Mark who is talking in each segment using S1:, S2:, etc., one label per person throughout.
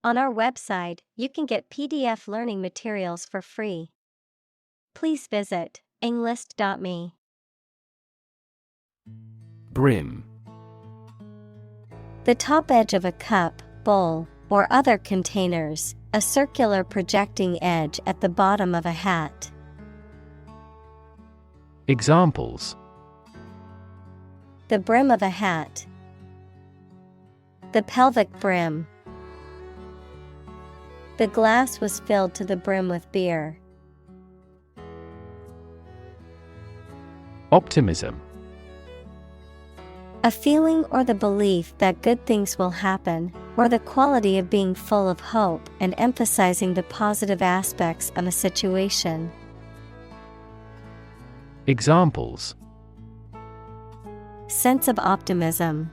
S1: On our website, you can get PDF learning materials for free. Please visit englist.me.
S2: Brim.
S1: The top edge of a cup, bowl, or other containers, a circular projecting edge at the bottom of a hat.
S2: Examples:
S1: The brim of a hat. The pelvic brim. The glass was filled to the brim with beer.
S2: Optimism.
S1: A feeling or the belief that good things will happen, or the quality of being full of hope and emphasizing the positive aspects of a situation.
S2: Examples:
S1: Sense of optimism.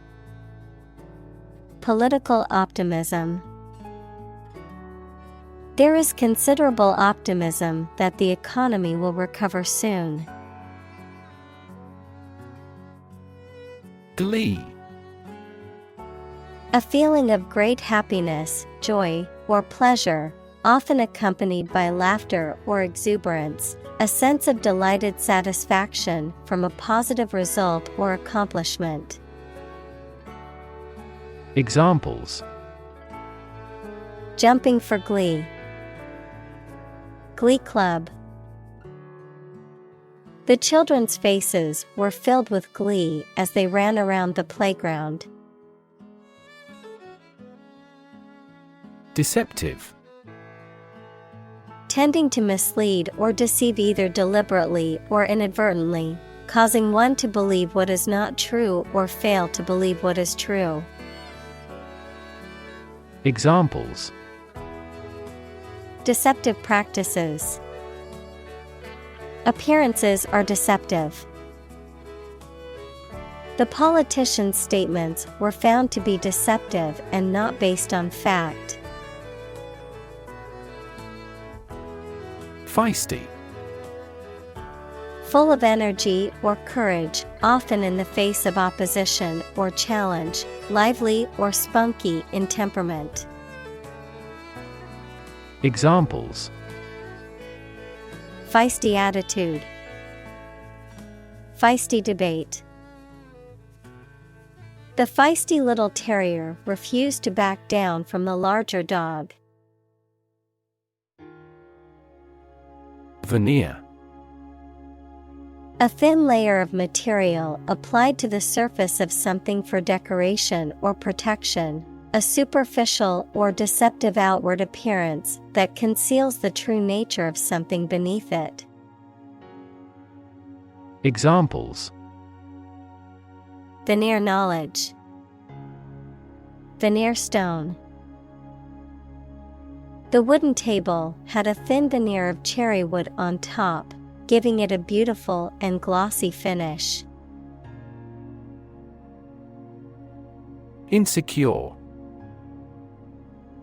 S1: Political optimism. There is considerable optimism that the economy will recover soon.
S2: Glee.
S1: A feeling of great happiness, joy, or pleasure, often accompanied by laughter or exuberance, a sense of delighted satisfaction from a positive result or accomplishment.
S2: Examples:
S1: Jumping for glee. Glee club. The children's faces were filled with glee as they ran around the playground.
S2: Deceptive.
S1: Tending to mislead or deceive either deliberately or inadvertently, causing one to believe what is not true or fail to believe what is true.
S2: Examples:
S1: Deceptive practices. Appearances are deceptive. The politician's statements were found to be deceptive and not based on fact.
S2: Feisty.
S1: Full of energy or courage, often in the face of opposition or challenge, lively or spunky in temperament.
S2: Examples:
S1: Feisty attitude. Feisty debate. The feisty little terrier refused to back down from the larger dog.
S2: Veneer.
S1: A thin layer of material applied to the surface of something for decoration or protection, a superficial or deceptive outward appearance that conceals the true nature of something beneath it.
S2: Examples:
S1: Veneer knowledge. Veneer stone. The wooden table had a thin veneer of cherry wood on top, giving it a beautiful and glossy finish.
S2: Insecure.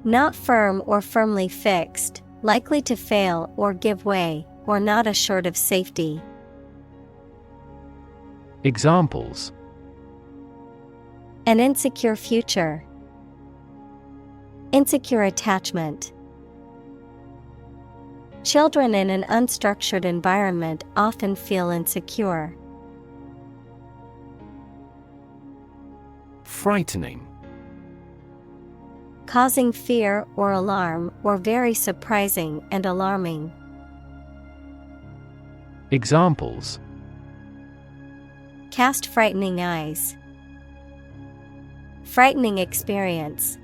S1: Not firm or firmly fixed, likely to fail or give way, or not assured of safety.
S2: Examples:
S1: An insecure future. Insecure attachment. Children in an unstructured environment often feel insecure.
S2: Frightening.
S1: Causing fear or alarm, or very surprising and alarming.
S2: Examples:
S1: Cast frightening eyes. Frightening experience.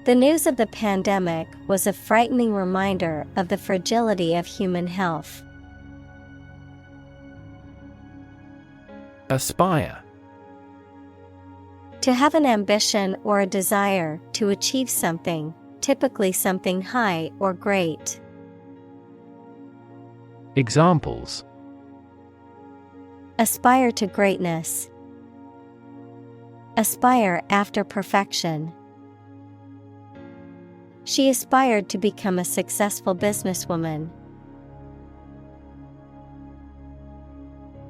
S1: The news of the pandemic was a frightening reminder of the fragility of human health.
S2: Aspire.
S1: To have an ambition or a desire to achieve something, typically something high or great.
S2: Examples:
S1: Aspire to greatness. Aspire after perfection. She aspired to become a successful businesswoman.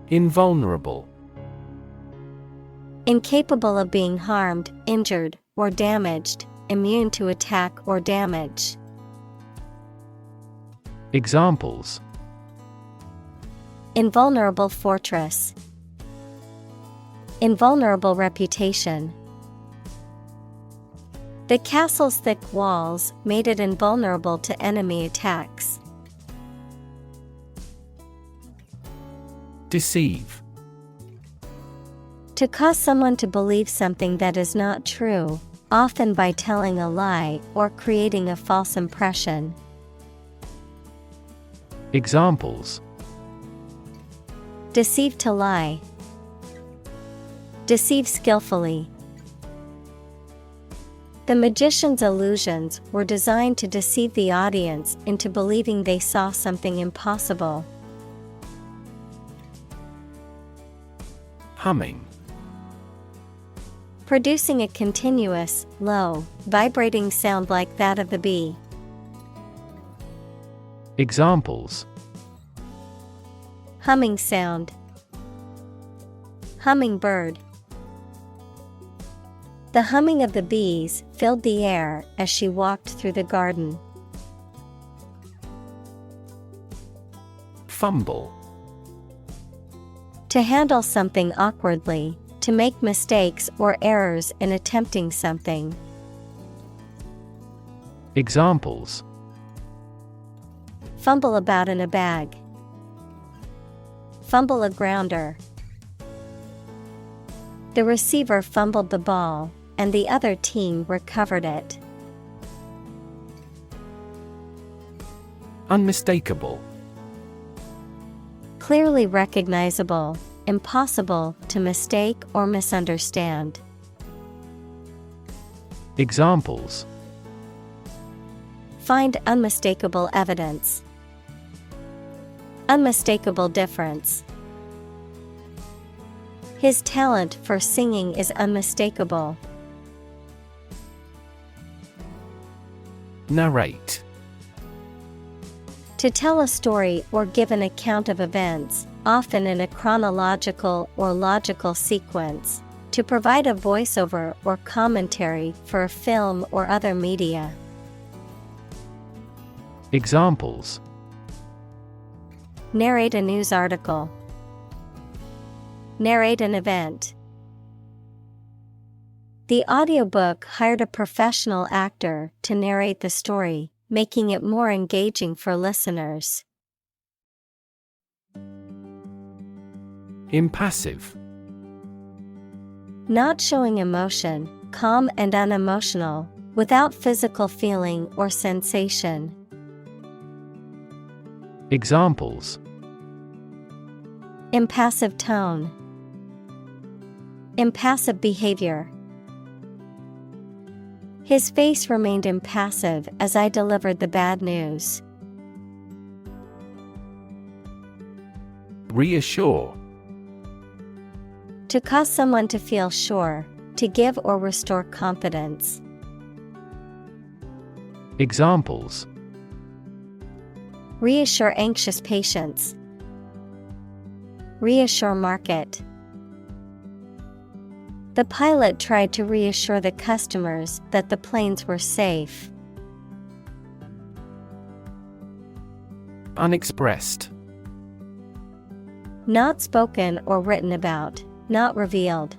S2: Invulnerable.
S1: Incapable of being harmed, injured, or damaged, immune to attack or damage.
S2: Examples:
S1: Invulnerable fortress. Invulnerable reputation. The castle's thick walls made it invulnerable to enemy attacks.
S2: Deceive.
S1: To cause someone to believe something that is not true, often by telling a lie or creating a false impression.
S2: Examples:
S1: Deceive to lie. Deceive skillfully. The magician's illusions were designed to deceive the audience into believing they saw something impossible.
S2: Humming.
S1: Producing a continuous, low, vibrating sound like that of the bee.
S2: Examples:
S1: Humming sound. Hummingbird. The humming of the bees filled the air as she walked through the garden.
S2: Fumble.
S1: To handle something awkwardly, to make mistakes or errors in attempting something.
S2: Examples:
S1: Fumble about in a bag. Fumble a grounder. The receiver fumbled the ball, and the other team recovered it.
S2: Unmistakable.
S1: Clearly recognizable, impossible to mistake or misunderstand.
S2: Examples:
S1: Find unmistakable evidence. Unmistakable difference. His talent for singing is unmistakable.
S2: Narrate.
S1: To tell a story or give an account of events, often in a chronological or logical sequence. To provide a voiceover or commentary for a film or other media.
S2: Examples:
S1: Narrate a news article. Narrate an event. The audiobook hired a professional actor to narrate the story, making it more engaging for listeners.
S2: Impassive.
S1: Not showing emotion, calm and unemotional, without physical feeling or sensation.
S2: Examples:
S1: Impassive tone. Impassive behavior. His face remained impassive as I delivered the bad news.
S2: Reassure.
S1: To cause someone to feel sure, to give or restore confidence.
S2: Examples:
S1: Reassure anxious patients. Reassure market. The pilot tried to reassure the customers that the planes were safe.
S2: Unexpressed.
S1: Not spoken or written about, not revealed.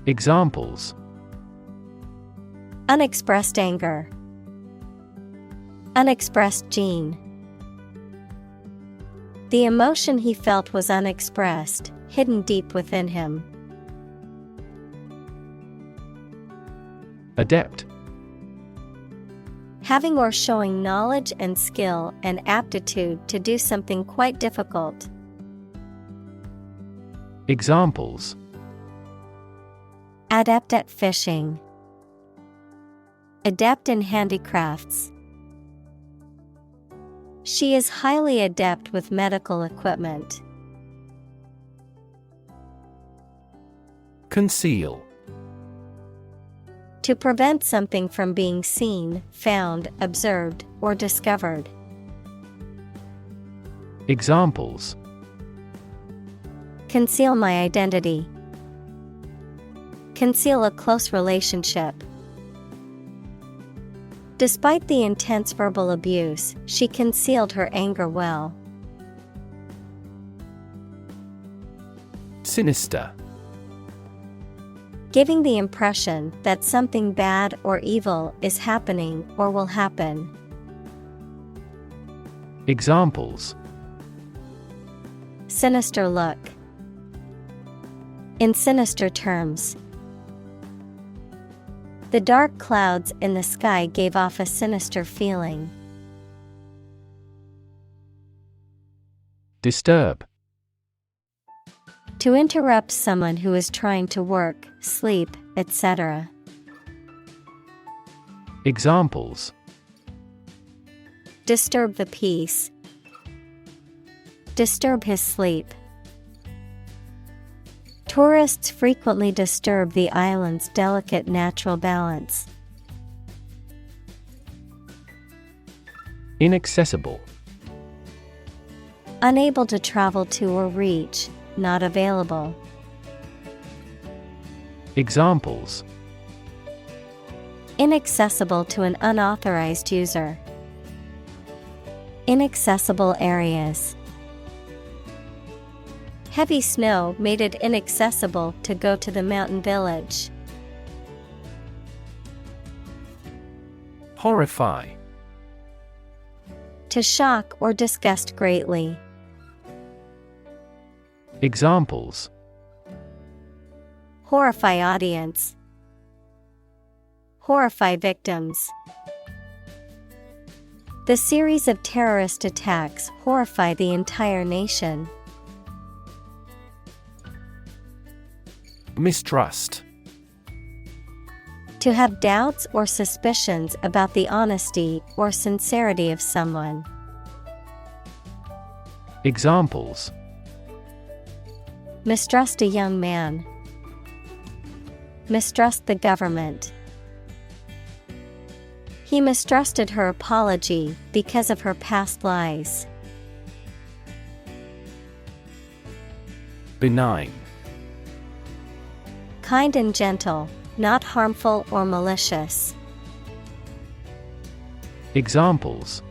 S2: Examples:
S1: Unexpressed anger. Unexpressed gene. The emotion he felt was unexpressed, hidden deep within him.
S2: Adept.
S1: Having or showing knowledge and skill and aptitude to do something quite difficult.
S2: Examples:
S1: Adept at fishing. Adept in handicrafts. She is highly adept with medical equipment.
S2: Conceal.
S1: To prevent something from being seen, found, observed, or discovered.
S2: Examples:
S1: Conceal my identity. conceal a close relationship. Despite the intense verbal abuse, she concealed her anger well.
S2: Sinister.
S1: Giving the impression that something bad or evil is happening or will happen.
S2: Examples:
S1: Sinister look. In sinister terms. The dark clouds in the sky gave off a sinister feeling.
S2: Disturb.
S1: To interrupt someone who is trying to work, sleep, etc.
S2: Examples:
S1: Disturb the peace. Disturb his sleep. Tourists frequently disturb the island's delicate natural balance.
S2: Inaccessible.
S1: Unable to travel to or reach, not available.
S2: Examples:
S1: Inaccessible to an unauthorized user. Inaccessible areas. Heavy snow made it inaccessible to go to the mountain village.
S2: Horrify.
S1: To shock or disgust greatly.
S2: Examples:
S1: Horrify audience. Horrify victims. The series of terrorist attacks horrify the entire nation.
S2: Mistrust.
S1: To have doubts or suspicions about the honesty or sincerity of someone.
S2: Examples:
S1: Mistrust a young man. Mistrust the government. He mistrusted her apology because of her past lies.
S2: Benign.
S1: Kind and gentle, not harmful or malicious.
S2: Examples: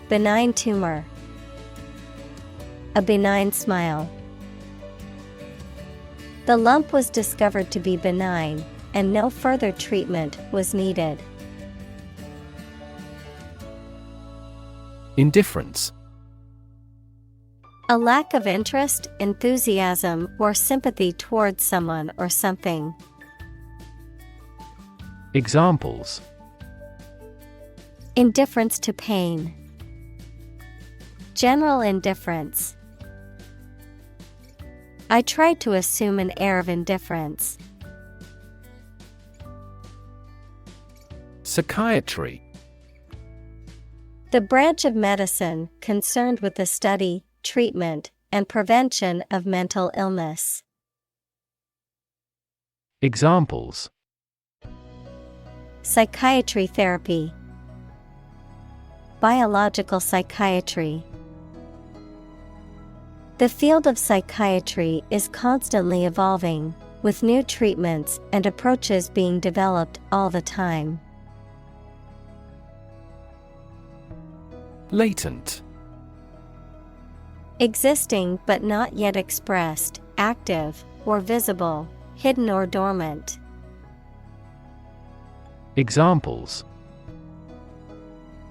S1: Benign tumor. A benign smile. The lump was discovered to be benign, and no further treatment was needed.
S2: Indifference.
S1: A lack of interest, enthusiasm, or sympathy towards someone or something.
S2: Examples:
S1: Indifference to pain. General indifference. I tried to assume an air of indifference.
S2: Psychiatry.
S1: The branch of medicine concerned with the study, treatment, and prevention of mental illness.
S2: Examples:
S1: Psychiatry therapy. Biological psychiatry. The field of psychiatry is constantly evolving, with new treatments and approaches being developed all the time.
S2: Latent.
S1: Existing but not yet expressed, active, or visible, hidden or dormant.
S2: Examples: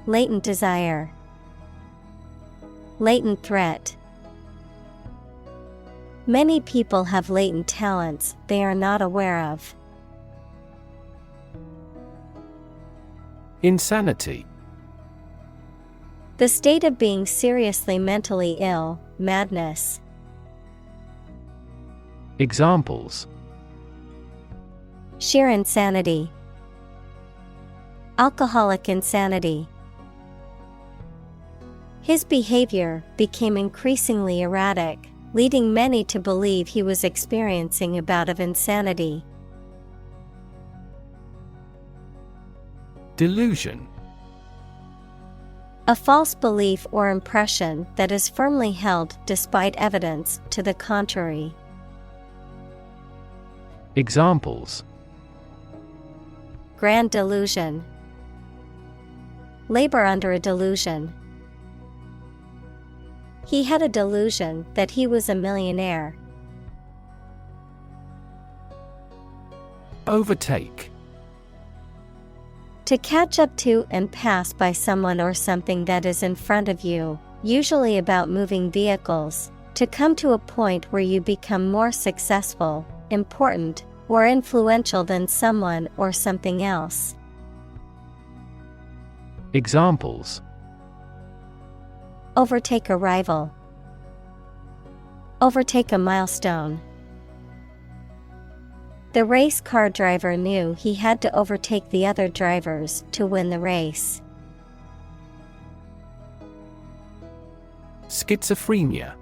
S1: Latent desire. Latent threat. Many people have latent talents they are not aware of.
S2: Insanity.
S1: The state of being seriously mentally ill, madness.
S2: Examples:
S1: Sheer insanity. Alcoholic insanity. His behavior became increasingly erratic, leading many to believe he was experiencing a bout of insanity.
S2: Delusion.
S1: A false belief or impression that is firmly held despite evidence to the contrary.
S2: Examples:
S1: grand delusion, labor under a delusion. He had a delusion that he was a millionaire.
S2: Overtake.
S1: To catch up to and pass by someone or something that is in front of you, usually about moving vehicles, to come to a point where you become more successful, important, or influential than someone or something else.
S2: Examples:
S1: overtake a rival, overtake a milestone. The race car driver knew he had to overtake the other drivers to win the race.
S2: Schizophrenia.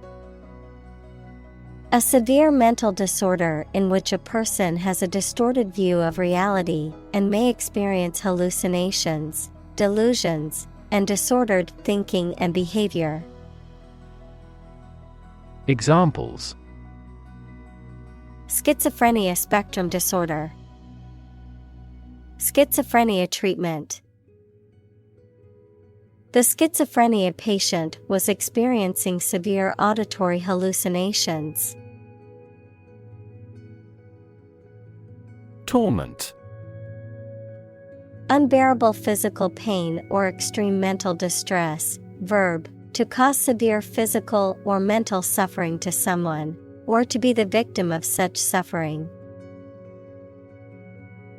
S1: A severe mental disorder in which a person has a distorted view of reality and may experience hallucinations, delusions, and disordered thinking and behavior.
S2: Examples:
S1: schizophrenia spectrum disorder, schizophrenia treatment. The schizophrenia patient was experiencing severe auditory hallucinations.
S2: Torment.
S1: Unbearable physical pain or extreme mental distress. Verb, to cause severe physical or mental suffering to someone, or to be the victim of such suffering.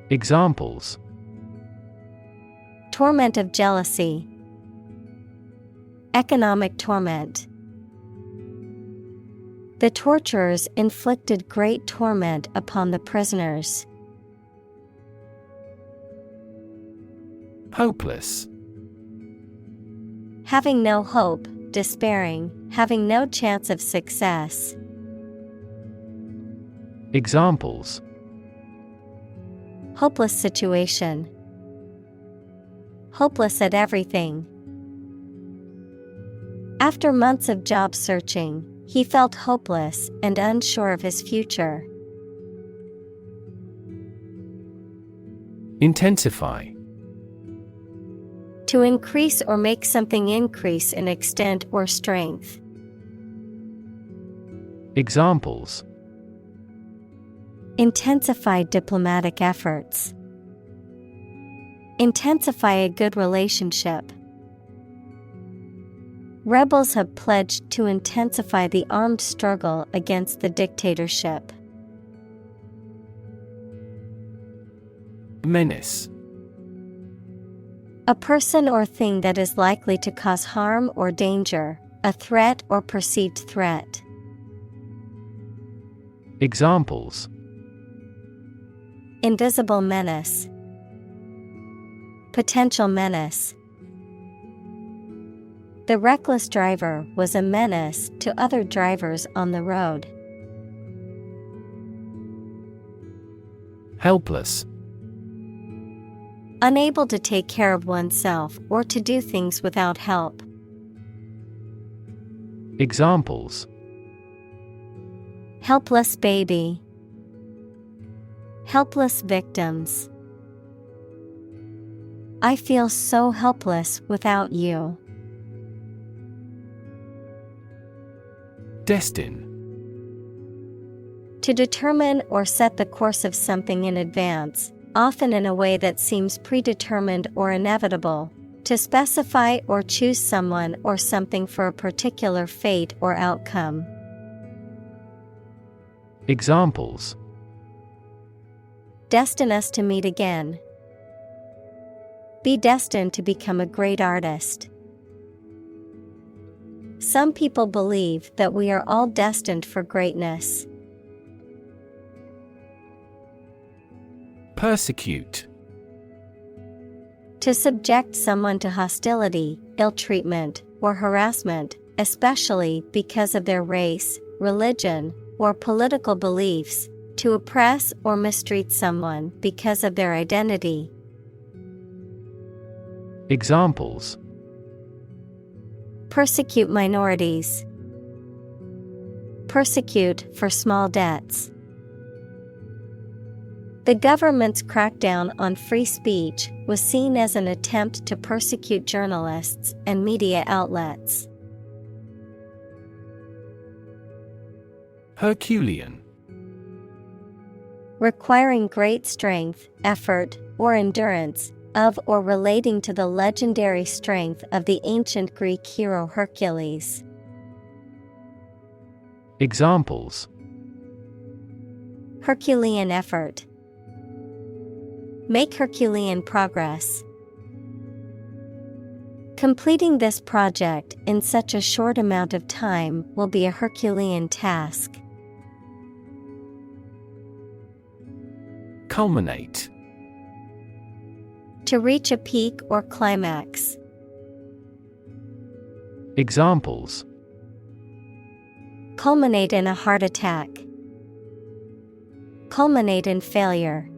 S2: Examples:
S1: torment of jealousy, economic torment. The torturers inflicted great torment upon the prisoners.
S2: Hopeless.
S1: Having no hope, despairing, having no chance of success.
S2: Examples:
S1: hopeless situation, hopeless at everything. After months of job searching, he felt hopeless and unsure of his future.
S2: Intensify.
S1: To increase or make something increase in extent or strength.
S2: Examples:
S1: intensify diplomatic efforts. Intensify a good relationship. Rebels have pledged to intensify the armed struggle against the dictatorship.
S2: Menace.
S1: A person or thing that is likely to cause harm or danger, a threat or perceived threat.
S2: Examples:
S1: invisible menace, potential menace. The reckless driver was a menace to other drivers on the road.
S2: Helpless.
S1: Unable to take care of oneself or to do things without help.
S2: Examples:
S1: helpless baby, helpless victims. I feel so helpless without you.
S2: Destine.
S1: To determine or set the course of something in advance, often in a way that seems predetermined or inevitable. To specify or choose someone or something for a particular fate or outcome.
S2: Examples:
S1: destine us to meet again. Be destined to become a great artist. Some people believe that we are all destined for greatness.
S2: Persecute.
S1: To subject someone to hostility, ill treatment, or harassment, especially because of their race, religion, or political beliefs. To oppress or mistreat someone because of their identity.
S2: Examples:
S1: persecute minorities. Persecute for small debts. The government's crackdown on free speech was seen as an attempt to persecute journalists and media outlets.
S2: Herculean.
S1: Requiring great strength, effort, or endurance, of or relating to the legendary strength of the ancient Greek hero Hercules.
S2: Examples:
S1: Herculean effort. Make Herculean progress. Completing this project in such a short amount of time will be a Herculean task.
S2: Culminate.
S1: To reach a peak or climax.
S2: Examples:
S1: Culminate in a heart attack. Culminate in failure.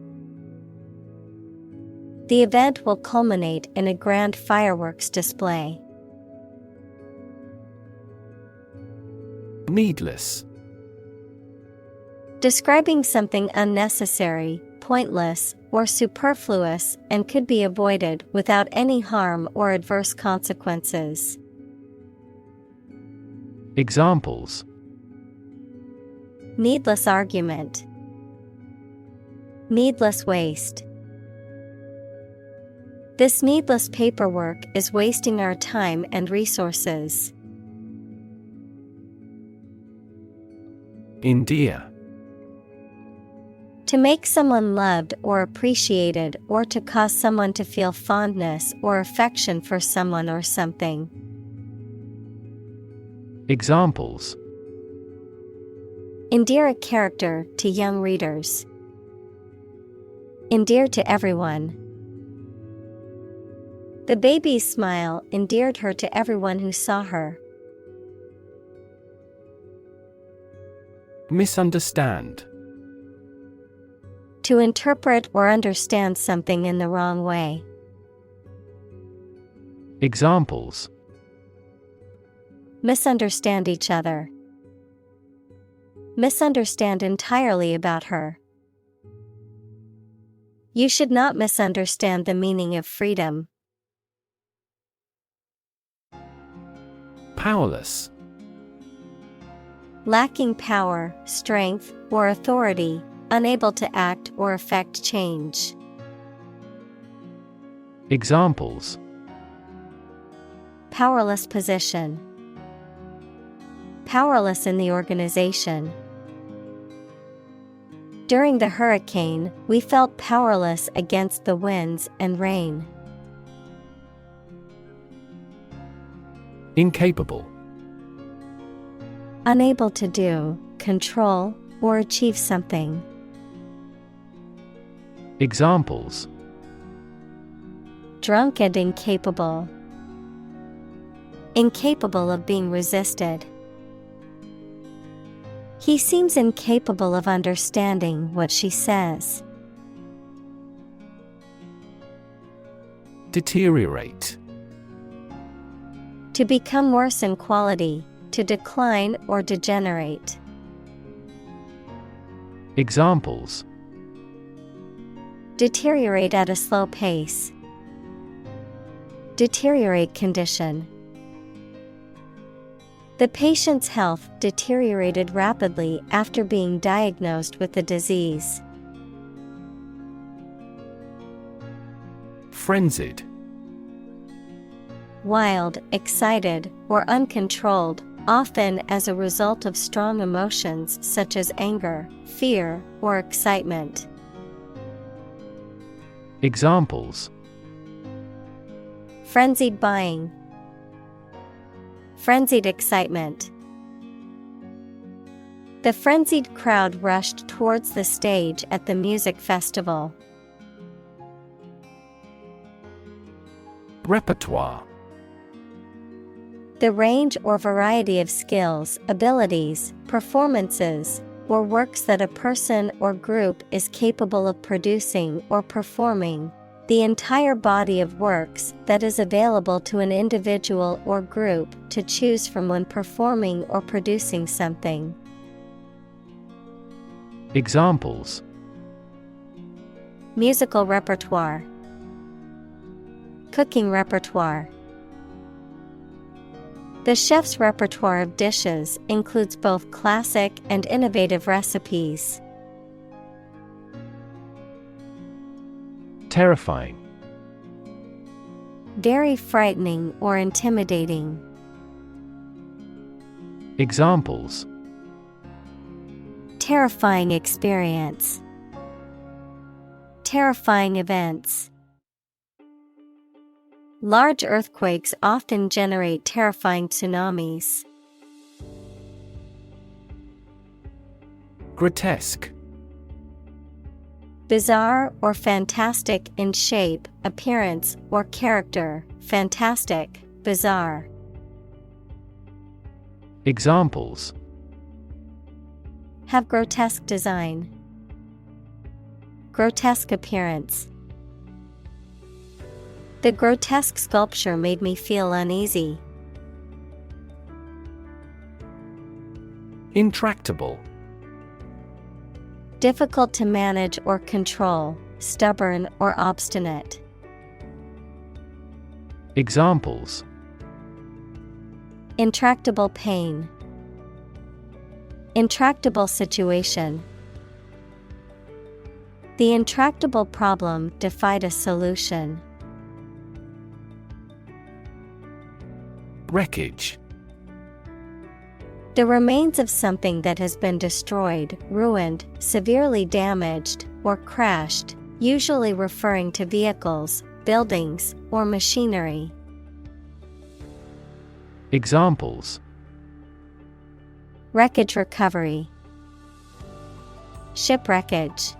S1: The event will culminate in a grand fireworks display.
S2: Needless.
S1: Describing something unnecessary, pointless, or superfluous and could be avoided without any harm or adverse consequences.
S2: Examples:
S1: Needless argument. Needless waste. This needless paperwork is wasting our time and resources.
S2: Endear.
S1: To make someone loved or appreciated, or to cause someone to feel fondness or affection for someone or something.
S2: Examples:
S1: Endear a character to young readers. Endear to everyone. The baby's smile endeared her to everyone who saw her.
S2: Misunderstand.
S1: To interpret or understand something in the wrong way.
S2: Examples:
S1: Misunderstand each other. Misunderstand entirely about her. You should not misunderstand the meaning of freedom.
S2: Powerless.
S1: Lacking power, strength, or authority, unable to act or effect change.
S2: Examples:
S1: Powerless position. Powerless in the organization. During the hurricane, we felt powerless against the winds and rain.
S2: Incapable.
S1: Unable to do, control, or achieve something.
S2: Examples:
S1: Drunk and incapable. Incapable of being resisted. He seems incapable of understanding what she says.
S2: Deteriorate.
S1: To become worse in quality, to decline or degenerate.
S2: Examples:
S1: Deteriorate at a slow pace. Deteriorate condition. The patient's health deteriorated rapidly after being diagnosed with the disease.
S2: Frenzied.
S1: Wild, excited, or uncontrolled, often as a result of strong emotions such as anger, fear, or excitement.
S2: Examples:
S1: Frenzied buying. Frenzied excitement. The frenzied crowd rushed towards the stage at the music festival.
S2: Repertoire.
S1: The range or variety of skills, abilities, performances, or works that a person or group is capable of producing or performing. The entire body of works that is available to an individual or group to choose from when performing or producing something.
S2: Examples:
S1: Musical repertoire. Cooking repertoire. The chef's repertoire of dishes includes both classic and innovative recipes.
S2: Terrifying.
S1: Very frightening or intimidating.
S2: Examples:
S1: Terrifying experience. Terrifying events. Large earthquakes often generate terrifying tsunamis.
S2: Grotesque.
S1: Bizarre or fantastic in shape, appearance, or character. Fantastic, bizarre.
S2: Examples:
S1: Have grotesque design. Grotesque appearance. The grotesque sculpture made me feel uneasy.
S2: Intractable.
S1: Difficult to manage or control, stubborn or obstinate.
S2: Examples:
S1: Intractable pain. Intractable situation. The intractable problem defied a solution.
S2: Wreckage.
S1: The remains of something that has been destroyed, ruined, severely damaged, or crashed, usually referring to vehicles, buildings, or machinery.
S2: Examples:
S1: Wreckage recovery. Shipwreckage.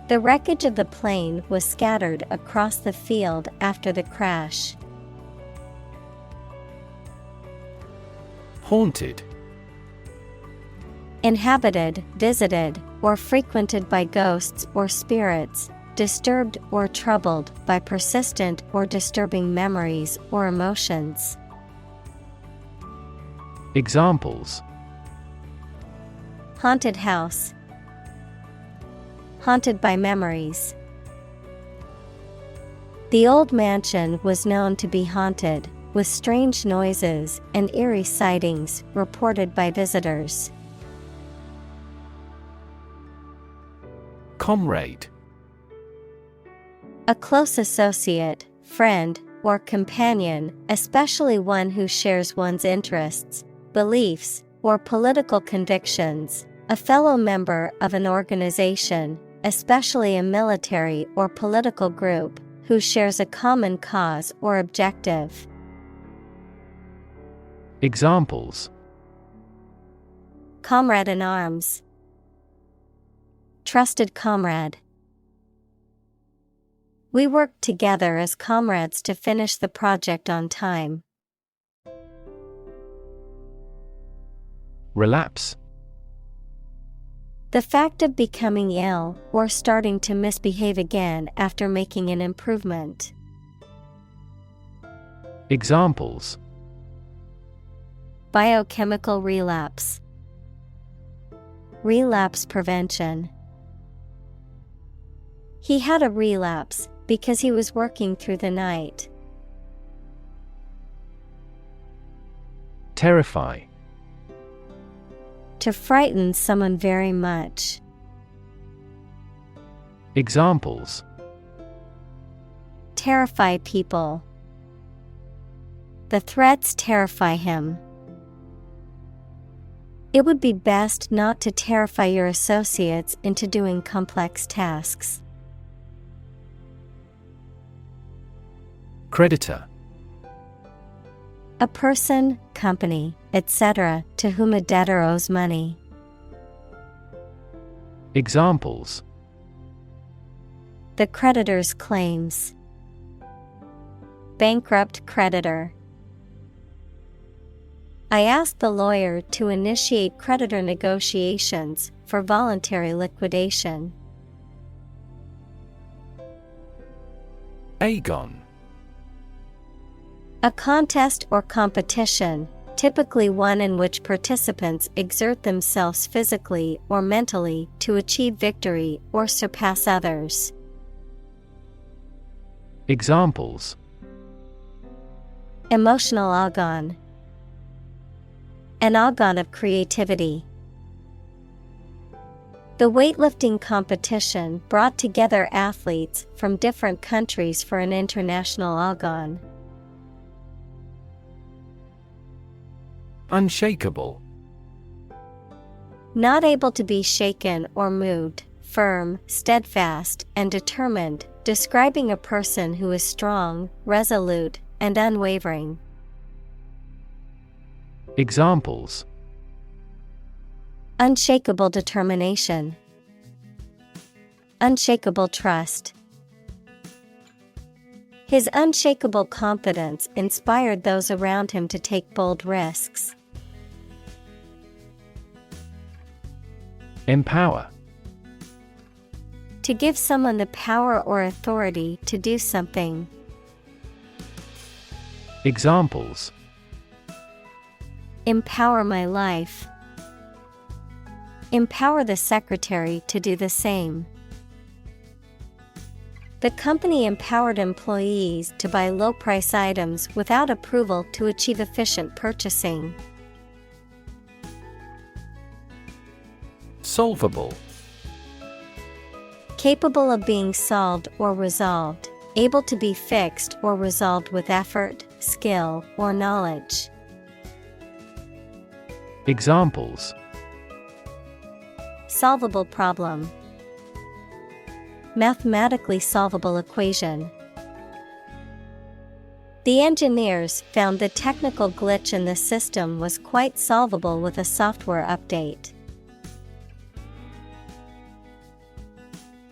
S1: The wreckage of the plane was scattered across the field after the crash.
S2: Haunted.
S1: Inhabited, visited, or frequented by ghosts or spirits, disturbed or troubled by persistent or disturbing memories or emotions.
S2: Examples:
S1: Haunted house. Haunted by memories. The old mansion was known to be haunted, with strange noises and eerie sightings reported by visitors.
S2: Comrade.
S1: A close associate, friend, or companion, especially one who shares one's interests, beliefs, or political convictions, a fellow member of an organization, especially a military or political group, who shares a common cause or objective.
S2: Examples:
S1: Comrade in arms. Trusted comrade. We worked together as comrades to finish the project on time.
S2: Relapse.
S1: The fact of becoming ill or starting to misbehave again after making an improvement.
S2: Examples:
S1: Biochemical relapse. Relapse prevention. He had a relapse because he was working through the night.
S2: Terrify.
S1: To frighten someone very much.
S2: Examples:
S1: Terrify people. The threats terrify him. It would be best not to terrify your associates into doing complex tasks.
S2: Creditor.
S1: A person, company, etc., to whom a debtor owes money.
S2: Examples:
S1: The creditor's claims. Bankrupt creditor. I asked the lawyer to initiate creditor negotiations for voluntary liquidation.
S2: Agon.
S1: A contest or competition, typically one in which participants exert themselves physically or mentally to achieve victory or surpass others.
S2: Examples:
S1: Emotional argon. An argon of creativity. The weightlifting competition brought together athletes from different countries for an international argon.
S2: Unshakable.
S1: Not able to be shaken or moved, firm, steadfast, and determined, describing a person who is strong, resolute, and unwavering.
S2: Examples:
S1: Unshakable determination. Unshakable trust. His unshakable confidence inspired those around him to take bold risks.
S2: Empower.
S1: To give someone the power or authority to do something.
S2: Examples:
S1: Empower my life. Empower the secretary to do the same. The company empowered employees to buy low-price items without approval to achieve efficient purchasing.
S2: Solvable.
S1: Capable of being solved or resolved, able to be fixed or resolved with effort, skill, or knowledge.
S2: Examples:
S1: Solvable problem. Mathematically solvable equation. The engineers found the technical glitch in the system was quite solvable with a software update.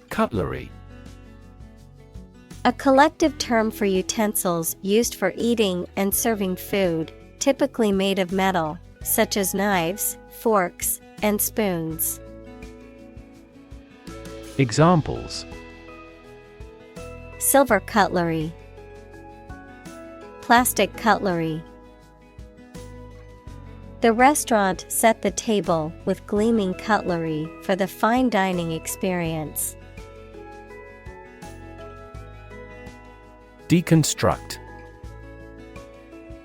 S2: Cutlery.
S1: A collective term for utensils used for eating and serving food, typically made of metal, such as knives, forks, and spoons.
S2: Examples:
S1: Silver cutlery. Plastic cutlery. The restaurant set the table with gleaming cutlery for the fine dining experience.
S2: Deconstruct.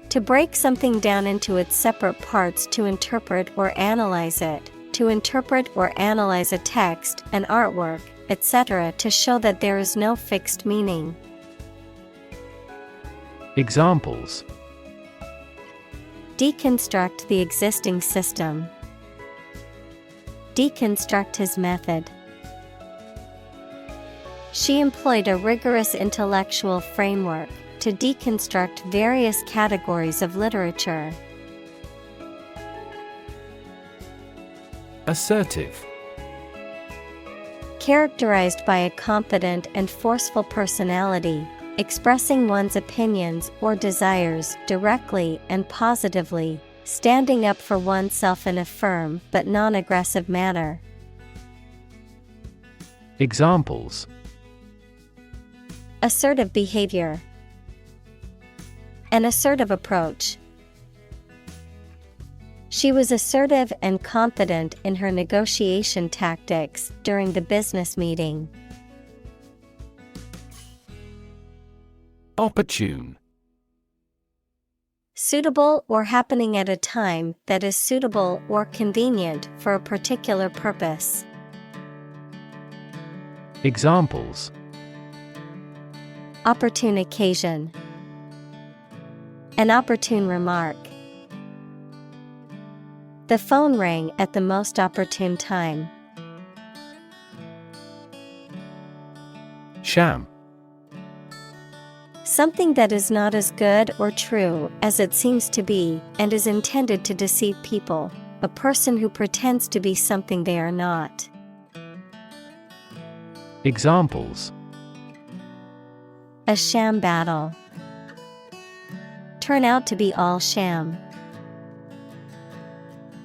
S1: To break something down into its separate parts to interpret or analyze it, to interpret or analyze a text, an artwork, etc. to show that there is no fixed meaning.
S2: Examples:
S1: Deconstruct the existing system. Deconstruct his method. She employed a rigorous intellectual framework to deconstruct various categories of literature.
S2: Assertive.
S1: Characterized by a confident and forceful personality, expressing one's opinions or desires directly and positively, standing up for oneself in a firm but non-aggressive manner.
S2: Examples:
S1: Assertive behavior. An assertive approach. She was assertive and confident in her negotiation tactics during the business meeting.
S2: Opportune.
S1: Suitable or happening at a time that is suitable or convenient for a particular purpose.
S2: Examples:
S1: Opportune occasion. An opportune remark. The phone rang at the most opportune time.
S2: Sham.
S1: Something that is not as good or true as it seems to be and is intended to deceive people. A person who pretends to be something they are not.
S2: Examples:
S1: A sham battle. Turn out to be all sham.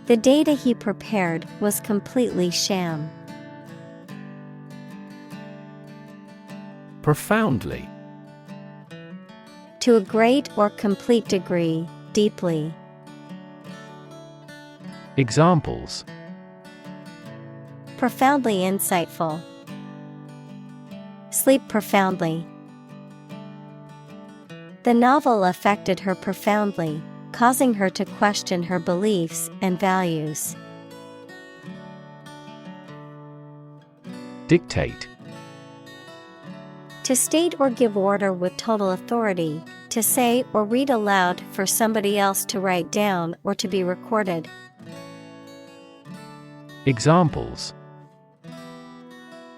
S1: The data he prepared was completely sham.
S2: Profoundly.
S1: To a great or complete degree, deeply.
S2: Examples:
S1: profoundly insightful, sleep profoundly. The novel affected her profoundly, causing her to question her beliefs and values.
S2: Dictate.
S1: To state or give order with total authority, to say or read aloud for somebody else to write down or to be recorded.
S2: Examples: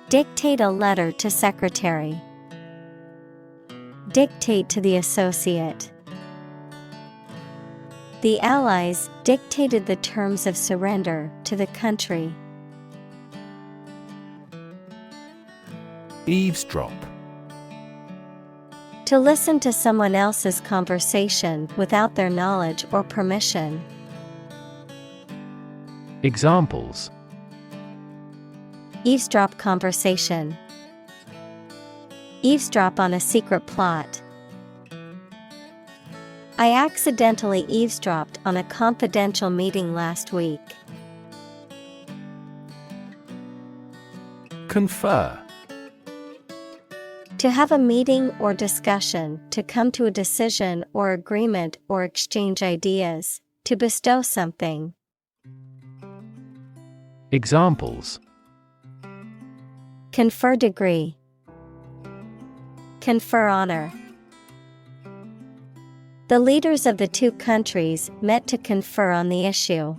S1: dictate a letter to secretary. Dictate to the associate. The Allies dictated the terms of surrender to the country.
S2: Eavesdrop.
S1: To listen to someone else's conversation without their knowledge or permission.
S2: Examples:
S1: eavesdrop conversation. Eavesdrop on a secret plot. I accidentally eavesdropped on a confidential meeting last week.
S2: Confer.
S1: To have a meeting or discussion, to come to a decision or agreement or exchange ideas, to bestow something.
S2: Examples:
S1: confer degree. Confer honor. The leaders of the two countries met to confer on the issue.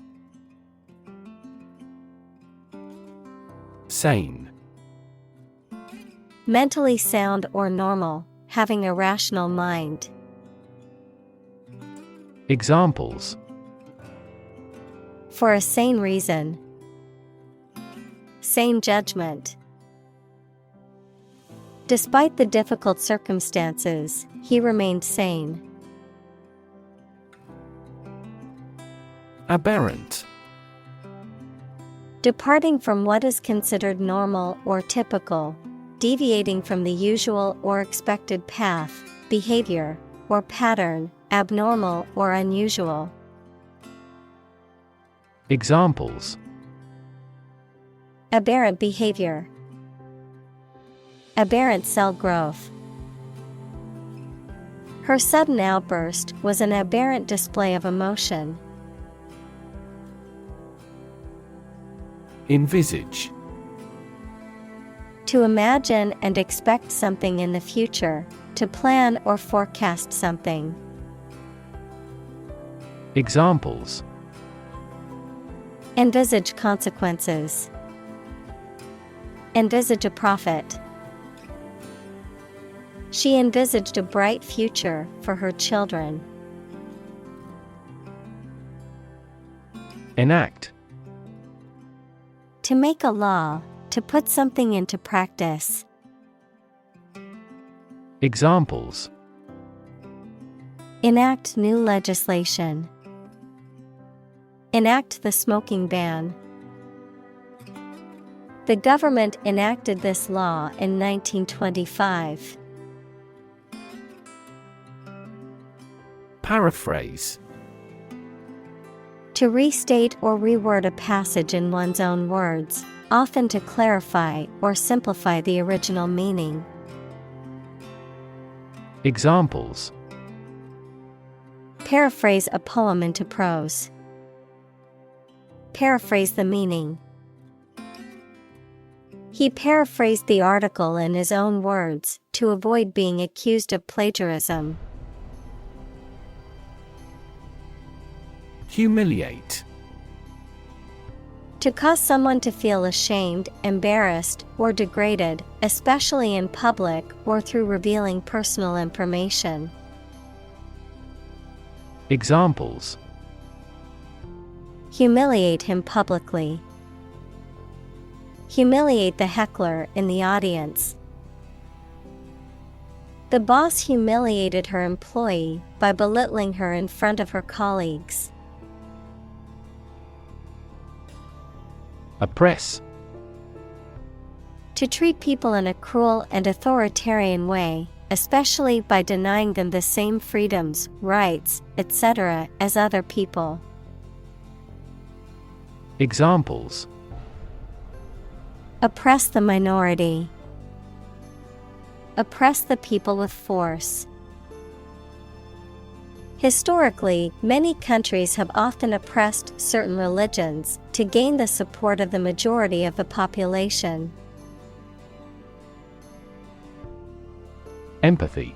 S2: Sane.
S1: Mentally sound or normal, having a rational mind.
S2: Examples:
S1: for a sane reason. Sane judgment. Despite the difficult circumstances, he remained sane.
S2: Aberrant.
S1: Departing from what is considered normal or typical, deviating from the usual or expected path, behavior, or pattern, abnormal or unusual.
S2: Examples:
S1: aberrant behavior. Aberrant cell growth. Her sudden outburst was an aberrant display of emotion.
S2: Envisage.
S1: To imagine and expect something in the future, to plan or forecast something.
S2: Examples:
S1: envisage consequences. Envisage a profit. She envisaged a bright future for her children.
S2: Enact.
S1: To make a law, to put something into practice.
S2: Examples:
S1: enact new legislation. Enact the smoking ban. The government enacted this law in 1925.
S2: Paraphrase.
S1: To restate or reword a passage in one's own words, often to clarify or simplify the original meaning.
S2: Examples:
S1: paraphrase a poem into prose. Paraphrase the meaning. He paraphrased the article in his own words to avoid being accused of plagiarism.
S2: Humiliate.
S1: To cause someone to feel ashamed, embarrassed, or degraded, especially in public or through revealing personal information.
S2: Examples:
S1: humiliate him publicly. Humiliate the heckler in the audience. The boss humiliated her employee by belittling her in front of her colleagues.
S2: Oppress.
S1: To treat people in a cruel and authoritarian way, especially by denying them the same freedoms, rights, etc. as other people.
S2: Examples:
S1: oppress the minority, oppress the people with force. Historically, many countries have often oppressed certain religions to gain the support of the majority of the population.
S2: Empathy.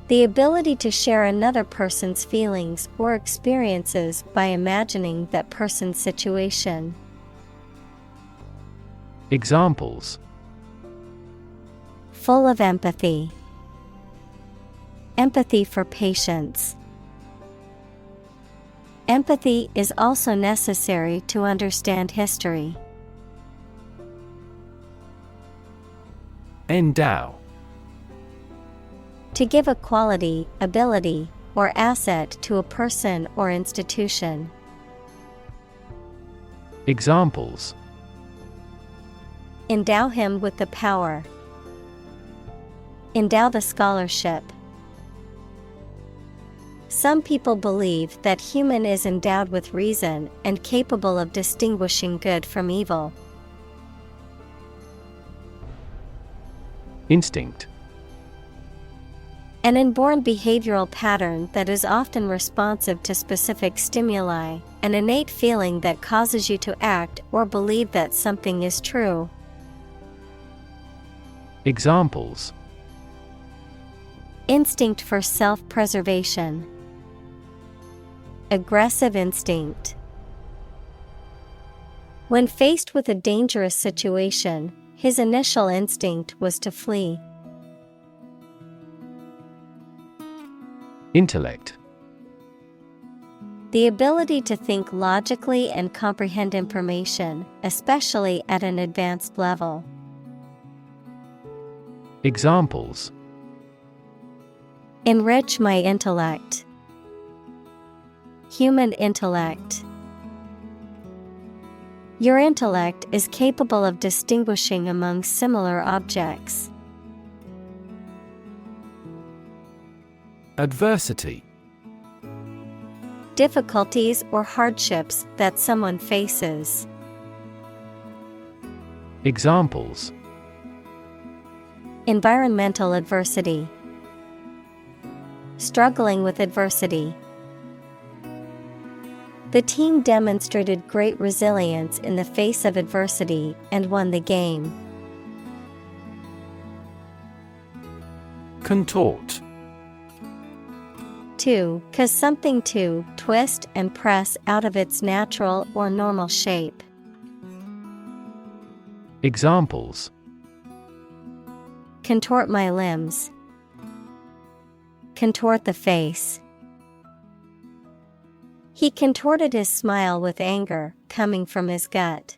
S1: The ability to share another person's feelings or experiences by imagining that person's situation.
S2: Examples:
S1: full of empathy, empathy for patients. Empathy is also necessary to understand history.
S2: Endow.
S1: To give a quality, ability, or asset to a person or institution.
S2: Examples:
S1: endow him with the power, endow the scholarship. Some people believe that human is endowed with reason and capable of distinguishing good from evil.
S2: Instinct.
S1: An inborn behavioral pattern that is often responsive to specific stimuli, an innate feeling that causes you to act or believe that something is true.
S2: Examples:
S1: instinct for self-preservation, aggressive instinct. When faced with a dangerous situation, his initial instinct was to flee.
S2: Intellect.
S1: The ability to think logically and comprehend information, especially at an advanced level.
S2: Examples:
S1: enrich my intellect, human intellect. Your intellect is capable of distinguishing among similar objects.
S2: Adversity.
S1: Difficulties or hardships that someone faces.
S2: Examples:
S1: environmental adversity, struggling with adversity. The team demonstrated great resilience in the face of adversity and won the game.
S2: Contort.
S1: To cause something to twist and press out of its natural or normal shape.
S2: Examples:
S1: contort my limbs, contort the face. He contorted his smile with anger coming from his gut.